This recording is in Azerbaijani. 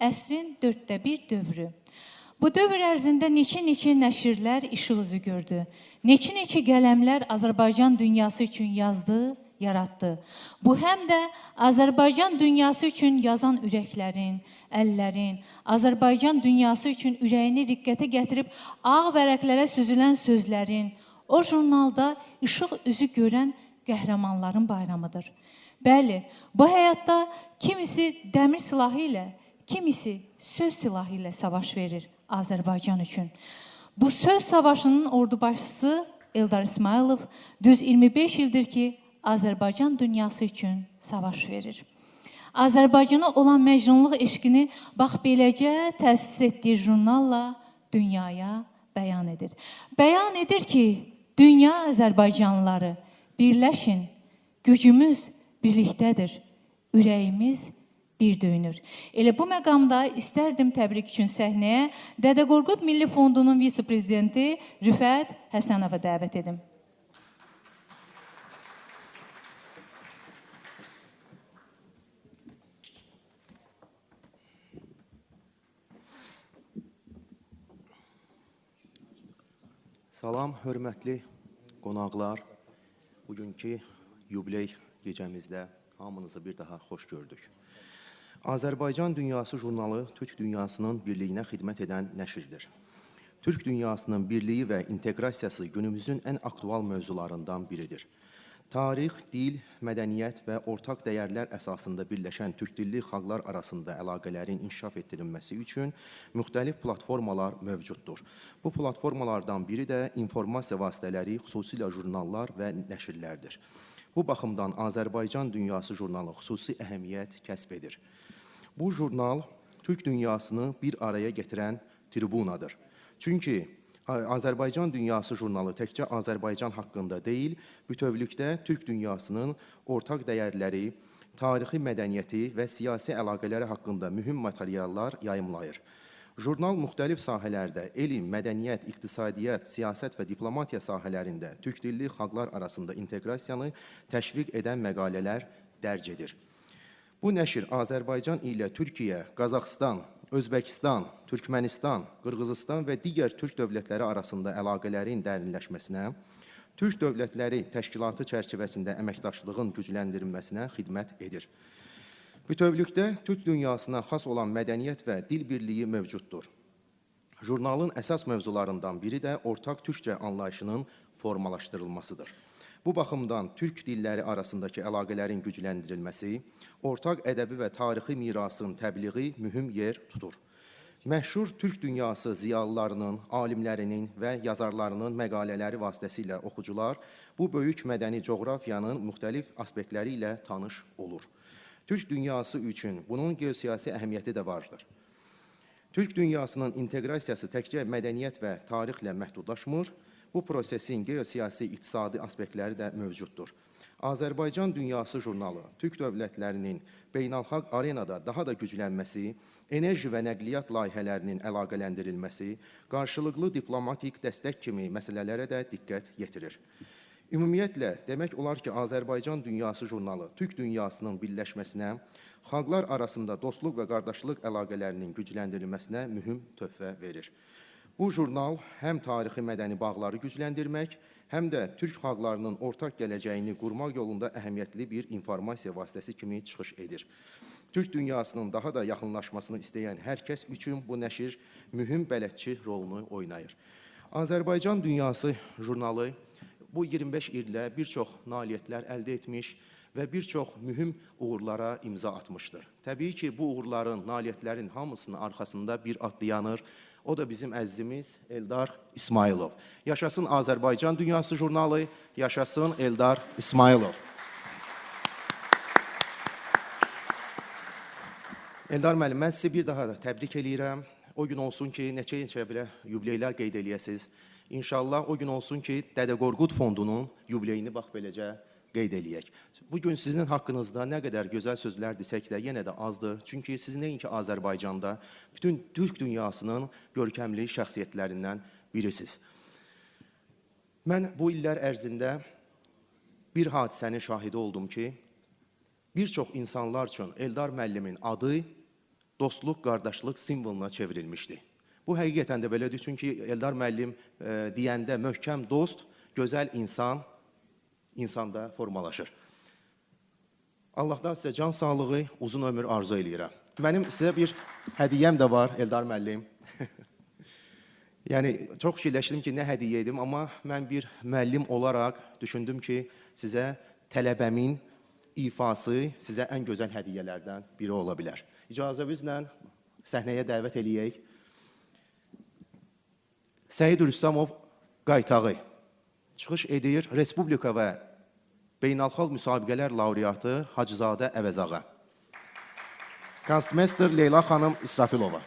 əsrin 1/4 dövrü. Bu dövr ərzində neçə nəşrlər işıq üzü gördü. Neçə qələmlər Azərbaycan dünyası üçün yazdı, yaratdı. Bu həm də Azərbaycan dünyası üçün yazan ürəklərin, əllərin, Azərbaycan dünyası üçün ürəyini diqqətə gətirib ağ vərəqlərə süzülən sözlərin, o jurnalda işıq üzü görən qəhrəmanların bayramıdır. Bəli, bu həyatda kimisi dəmir silahı ilə, kimisi söz silahı ilə savaş verir Azərbaycan üçün. Bu söz savaşının ordubaşçısı Eldar İsmailov düz 25 ildir ki, Azərbaycan dünyası üçün savaş verir. Azərbaycana olan məcnunluq eşqini bax beləcə təsis etdiyi jurnalla dünyaya bəyan edir. Bəyan edir ki, dünya Azərbaycanlıları birləşin, gücümüz birlikdədir, ürəyimiz bir döyünür. Elə bu məqamda istərdim təbrik üçün səhnəyə Dədə Qorqud Milli Fondunun vitse-prezidenti Rüfət Həsənova dəvət edim. Salam, hörmətli qonaqlar. Bugünkü yubiley gecəmizdə hamınızı bir daha xoş gördük. Azərbaycan Dünyası jurnalı Türk dünyasının birliyinə xidmət edən nəşrdir. Türk dünyasının birliyi və inteqrasiyası günümüzün ən aktual mövzularından biridir. Tarix, dil, mədəniyyət və ortaq dəyərlər əsasında birləşən türk dilli xalqlar arasında əlaqələrin inkişaf etdirilməsi üçün müxtəlif platformalar mövcuddur. Bu platformalardan biri də informasiya vasitələri, xüsusilə jurnallar və nəşrlərdir. Bu baxımdan Azərbaycan Dünyası jurnalı xüsusi əhəmiyyət kəsb edir. Bu jurnal Türk dünyasını bir araya gətirən tribunadır. Çünki Azərbaycan Dünyası jurnalı təkcə Azərbaycan haqqında deyil, bütövlükdə Türk dünyasının ortaq dəyərləri, tarixi mədəniyyəti və siyasi əlaqələri haqqında mühüm materiallar yayımlayır. Jurnal müxtəlif sahələrdə elm, mədəniyyət, iqtisadiyyat, siyasət və diplomatiya sahələrində türk dilli xalqlar arasında inteqrasiyanı təşviq edən məqalələr dərc edir. Bu nəşr Azərbaycan ilə Türkiyə, Qazaxıstan, Özbəkistan, Türkmənistan, Qırğızistan və digər türk dövlətləri arasında əlaqələrin dərinləşməsinə, türk dövlətləri təşkilatı çərçivəsində əməkdaşlığın gücləndirilməsinə xidmət edir. Bütövlükdə türk dünyasına xas olan mədəniyyət və dil birliyi mövcuddur. Jurnalın əsas mövzularından biri də ortaq türkcə anlayışının formalaşdırılmasıdır. Bu baxımdan türk dilləri arasındakı əlaqələrin gücləndirilməsi, ortaq ədəbi və tarixi mirasın təbliği mühüm yer tutur. Məşhur türk dünyası ziyalılarının, alimlərinin və yazarlarının məqalələri vasitəsilə oxucular bu böyük mədəni coğrafiyanın müxtəlif aspektləri ilə tanış olur. Türk dünyası üçün bunun geosiyasi əhəmiyyəti də vardır. Türk dünyasının inteqrasiyası təkcə mədəniyyət və tarixlə məhdudlaşmır, bu prosesin geosiyasi, iqtisadi aspektləri də mövcuddur. Azərbaycan Dünyası jurnalı türk dövlətlərinin beynəlxalq arenada daha da güclənməsi, enerji və nəqliyyat layihələrinin əlaqələndirilməsi, qarşılıqlı diplomatik dəstək kimi məsələlərə də diqqət yetirir. Ümumiyyətlə, demək olar ki, Azərbaycan Dünyası jurnalı türk dünyasının birləşməsinə, xalqlar arasında dostluq və qardaşlıq əlaqələrinin gücləndirilməsinə mühüm töhfə verir. Bu jurnal həm tarixi mədəni bağları gücləndirmək, həm də türk xalqlarının ortaq gələcəyini qurmaq yolunda əhəmiyyətli bir informasiya vasitəsi kimi çıxış edir. Türk dünyasının daha da yaxınlaşmasını istəyən hər kəs üçün bu nəşr mühüm bələdçi rolunu oynayır. Azərbaycan Dünyası jurnalı bu 25 ildə bir çox nailiyyətlər əldə etmiş və bir çox mühüm uğurlara imza atmışdır. Təbii ki, bu uğurların, nailiyyətlərin hamısının arxasında bir ad dayanır. O da bizim əzizimiz Eldar İsmailov. Yaşasın Azərbaycan Dünyası jurnalı, yaşasın Eldar İsmailov. Eldar müəllim, mən sizi bir daha da təbrik edirəm. O gün olsun ki, neçə belə yubileylər qeyd eləyəsiniz. İnşallah o gün olsun ki, Dədə Qorqud Fondunun yubileyini bax beləcə qeyd eləyək. Bugün sizin haqqınızda nə qədər gözəl sözlər desək də yenə də azdır. Çünki siz nəinki Azərbaycanda bütün türk dünyasının görkəmli şəxsiyyətlərindən birisiniz. Mən bu illər ərzində bir hadisənin şahidi oldum ki, bir çox insanlar üçün Eldar müəllimin adı dostluq, qardaşlıq simvoluna çevrilmişdi. Bu həqiqətən də belədir, çünki Eldar müəllim deyəndə möhkəm dost, gözəl insan, insanda formalaşır. Allahdan sizə can sağlığı, uzun ömür arzu eləyirəm. Mənim sizə bir hədiyyəm də var, Eldar müəllim. Yəni, çox fikirləşdim ki, nə hədiyyə edim, amma mən bir müəllim olaraq düşündüm ki, sizə tələbəmin ifası sizə ən gözəl hədiyyələrdən biri ola bilər. İcazənizlə səhnəyə dəvət eləyək. Səid Rüstəmov Qaytağı çıxış edir Respublika və Beynəlxalq müsabiqələr laureatı Hacızadə Əvəzağa. Konstmester Leyla xanım İsrafilova.